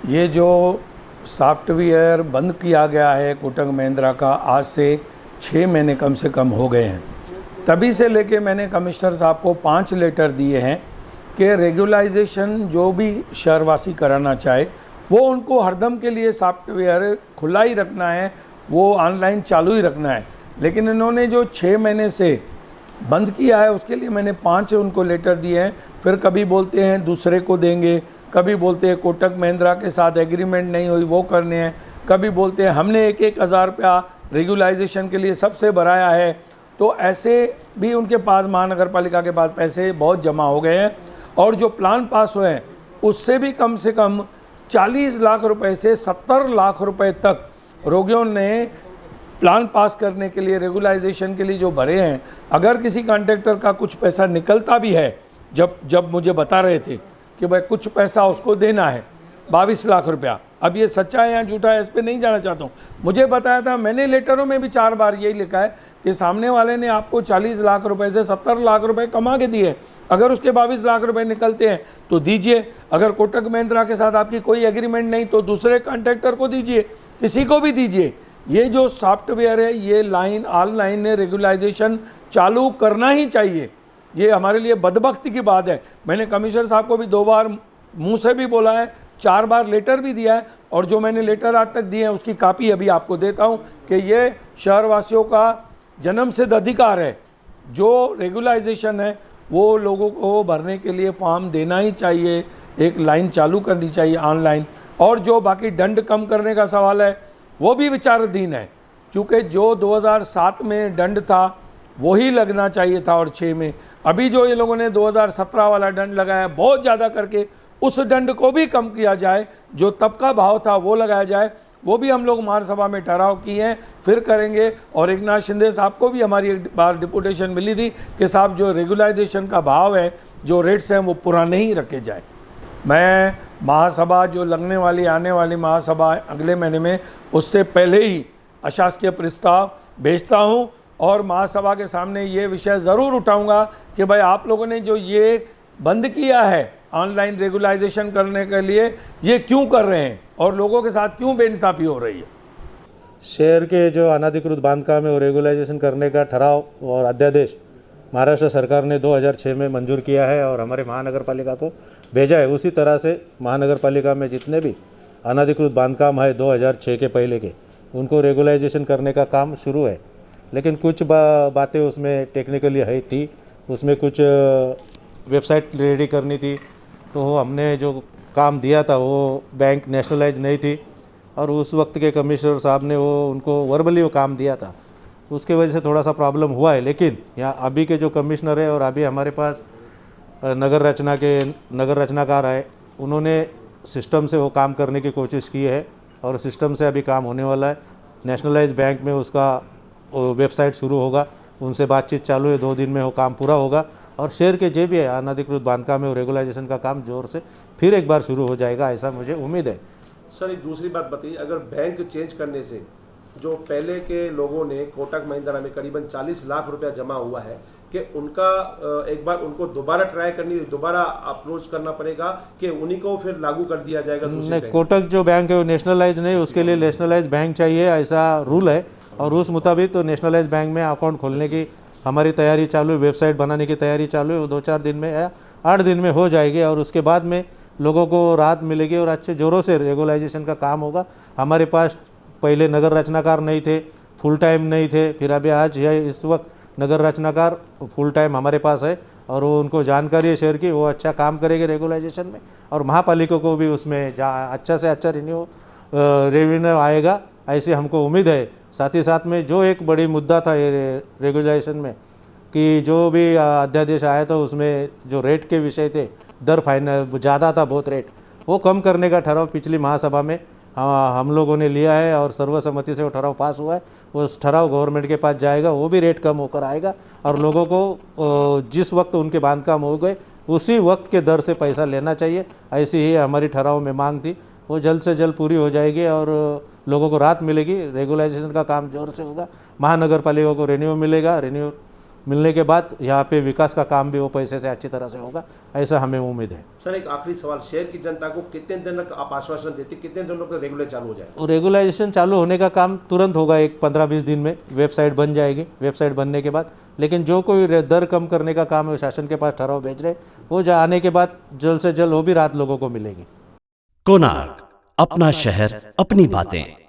ये जो सॉफ्टवेयर बंद किया गया है कोटक महिंद्रा का, आज से 6 महीने कम से कम हो गए हैं। तभी से लेके मैंने कमिश्नर साहब को 5 लेटर दिए हैं कि रेगुलाइजेशन जो भी शहरवासी कराना चाहे वो उनको हरदम के लिए सॉफ्टवेयर खुला ही रखना है, वो ऑनलाइन चालू ही रखना है। लेकिन इन्होंने जो 6 महीने से बंद किया है उसके लिए मैंने 5 उनको लेटर दिए हैं। फिर कभी बोलते हैं दूसरे को देंगे, कभी बोलते हैं कोटक महिंद्रा के साथ एग्रीमेंट नहीं हुई वो करने हैं, कभी बोलते हैं हमने 1-1 हज़ार रुपया रेगुलाइजेशन के लिए सबसे भराया है। तो ऐसे भी उनके पास, महानगर पालिका के पास पैसे बहुत जमा हो गए हैं। और जो प्लान पास हुए हैं उससे भी कम से कम 40 लाख रुपए से 70 लाख रुपए तक रोगियों ने प्लान पास करने के लिए, रेगुलाइजेशन के लिए जो भरे हैं। अगर किसी कॉन्ट्रैक्टर का कुछ पैसा निकलता भी है, जब मुझे बता रहे थे कि भाई कुछ पैसा उसको देना है 22 लाख रुपया, अब ये सच्चा है या झूठा है इस पर नहीं जाना चाहता हूँ। मुझे बताया था, मैंने लेटरों में भी 4 बार यही लिखा है कि सामने वाले ने आपको 40 लाख रुपए से 70 लाख रुपए कमा के दिए, अगर उसके 22 लाख रुपए निकलते हैं तो दीजिए। अगर कोटक महिंद्रा के साथ आपकी कोई एग्रीमेंट नहीं तो दूसरे कॉन्ट्रैक्टर को दीजिए, किसी को भी दीजिए। ये जो सॉफ्टवेयर है ये ऑनलाइन ने रेगुलाइजेशन चालू करना ही चाहिए। ये हमारे लिए बदबख्ती की बात है। मैंने कमिश्नर साहब को भी 2 बार मुंह से भी बोला है, 4 बार लेटर भी दिया है, और जो मैंने लेटर आज तक दिए हैं उसकी कापी अभी आपको देता हूं कि ये शहरवासियों का जन्मसिद्ध अधिकार है। जो रेगुलाइजेशन है वो लोगों को भरने के लिए फॉर्म देना ही चाहिए, एक लाइन चालू करनी चाहिए ऑनलाइन। और जो बाकी दंड कम करने का सवाल है वो भी विचाराधीन है, क्योंकि जो 2007 में दंड था वही लगना चाहिए था और 6 में। अभी जो ये लोगों ने 2017 वाला दंड लगाया बहुत ज़्यादा करके, उस दंड को भी कम किया जाए, जो तब का भाव था वो लगाया जाए। वो भी हम लोग महासभा में ठहराव किए हैं, फिर करेंगे। और एकनाथ शिंदे साहब को भी हमारी एक बार डिपुटेशन मिली थी कि साहब जो रेगुलाइजेशन का भाव है, जो रेट्स हैं वो पुराने ही रखे जाए। मैं महासभा जो लगने वाली, आने वाली महासभा अगले महीने में, उससे पहले ही अशासकीय प्रस्ताव भेजता हूं और महासभा के सामने ये विषय ज़रूर उठाऊंगा कि भाई आप लोगों ने जो ये बंद किया है ऑनलाइन रेगुलाइजेशन करने के लिए, ये क्यों कर रहे हैं और लोगों के साथ क्यों बेइंसाफ़ी हो रही है। शहर के जो अनाधिकृत बांधकाम है वो रेगुलाइजेशन करने का ठराव और अध्यादेश महाराष्ट्र सरकार ने 2006 में मंजूर किया है और हमारे महानगर पालिका को भेजा है। उसी तरह से महानगर पालिका में जितने भी अनाधिकृत बांधकाम है 2006 के पहले के, उनको रेगुलाइजेशन करने का काम शुरू है। लेकिन कुछ बातें उसमें टेक्निकली है थी, उसमें कुछ वेबसाइट रेडी करनी थी, तो हमने जो काम दिया था वो बैंक नेशनलाइज नहीं थी और उस वक्त के कमिश्नर साहब ने वो उनको वर्बली वो काम दिया था, उसके वजह से थोड़ा सा प्रॉब्लम हुआ है। लेकिन यहाँ अभी के जो कमिश्नर है और अभी हमारे पास नगर रचनाकार है, उन्होंने सिस्टम से वो काम करने की कोशिश की है और सिस्टम से अभी काम होने वाला है। नेशनलाइज बैंक में उसका वेबसाइट शुरू होगा, उनसे बातचीत चालू है, 2 दिन में वो काम पूरा होगा और शहर के जो भी है अनाधिकृत बांधकाम है और रेगुलाइजेशन का काम जोर से फिर एक बार शुरू हो जाएगा, ऐसा मुझे उम्मीद है। सर एक दूसरी बात बताइए, अगर बैंक चेंज करने से जो पहले के लोगों ने कोटक महिंद्रा में करीबन 40 लाख रुपया जमा हुआ है, कि उनका एक बार उनको दोबारा ट्राई करनी, दोबारा अप्रोच करना पड़ेगा कि उन्हीं को फिर लागू कर दिया जाएगा? नहीं, कोटक जो बैंक है वो नेशनलाइज नहीं, उसके लिए नेशनलाइज बैंक चाहिए, ऐसा रूल है और उस मुताबिक तो नेशनलाइज बैंक में अकाउंट खोलने की हमारी तैयारी चालू है, वेबसाइट बनाने की तैयारी चालू है। वो 2-4 दिन में या 8 दिन में हो जाएगी और उसके बाद में लोगों को राहत मिलेगी और अच्छे ज़ोरों से रेगुलाइजेशन का काम होगा। हमारे पास पहले नगर रचनाकार नहीं थे, फुल टाइम नहीं थे, फिर अभी आज या इस वक्त नगर रचनाकार फुल टाइम हमारे पास है और वो उनको जानकारी है शहर की, वो अच्छा काम करेंगे रेगुलाइजेशन में और महापालिका को भी उसमें अच्छा से अच्छा रेवेन्यू आएगा, ऐसी हमको उम्मीद है। साथ ही साथ में जो एक बड़ी मुद्दा था ये रेगुलेशन में कि जो भी अध्यादेश आया था उसमें जो रेट के विषय थे, दर फाइनल ज़्यादा था बहुत रेट, वो कम करने का ठराव पिछली महासभा में हम लोगों ने लिया है और सर्वसम्मति से वो ठराव पास हुआ है। वो ठराव गवर्नमेंट के पास जाएगा, वो भी रेट कम होकर आएगा और लोगों को जिस वक्त उनके बांधकाम हो गए उसी वक्त के दर से पैसा लेना चाहिए, ऐसी ही हमारी ठराव में मांग थी। वो जल्द से जल्द पूरी हो जाएगी और लोगों को राहत मिलेगी। रेगुलाइजेशन का काम जोर से होगा, महानगर पालिका को रेन्यू मिलेगा, रेन्यू मिलने के बाद यहाँ पे विकास का काम भी वो पैसे से अच्छी तरह से होगा, ऐसा हमें उम्मीद है। सर एक आखिरी सवाल, शहर की जनता को कितने दिन तक आप आश्वासन देते, कितने दिनों तक रेगुलर चालू हो जाए? और रेगुलाइजेशन चालू होने का काम तुरंत होगा, एक 15-20 दिन में वेबसाइट बन जाएगी। वेबसाइट बनने के बाद लेकिन जो कोई दर कम करने का काम है शासन के पास ठहराव भेज रहे, वो आने के बाद जल्द से जल्द वो भी राहत लोगों को मिलेगी। कोणार्क, अपना शहर अपनी बातें।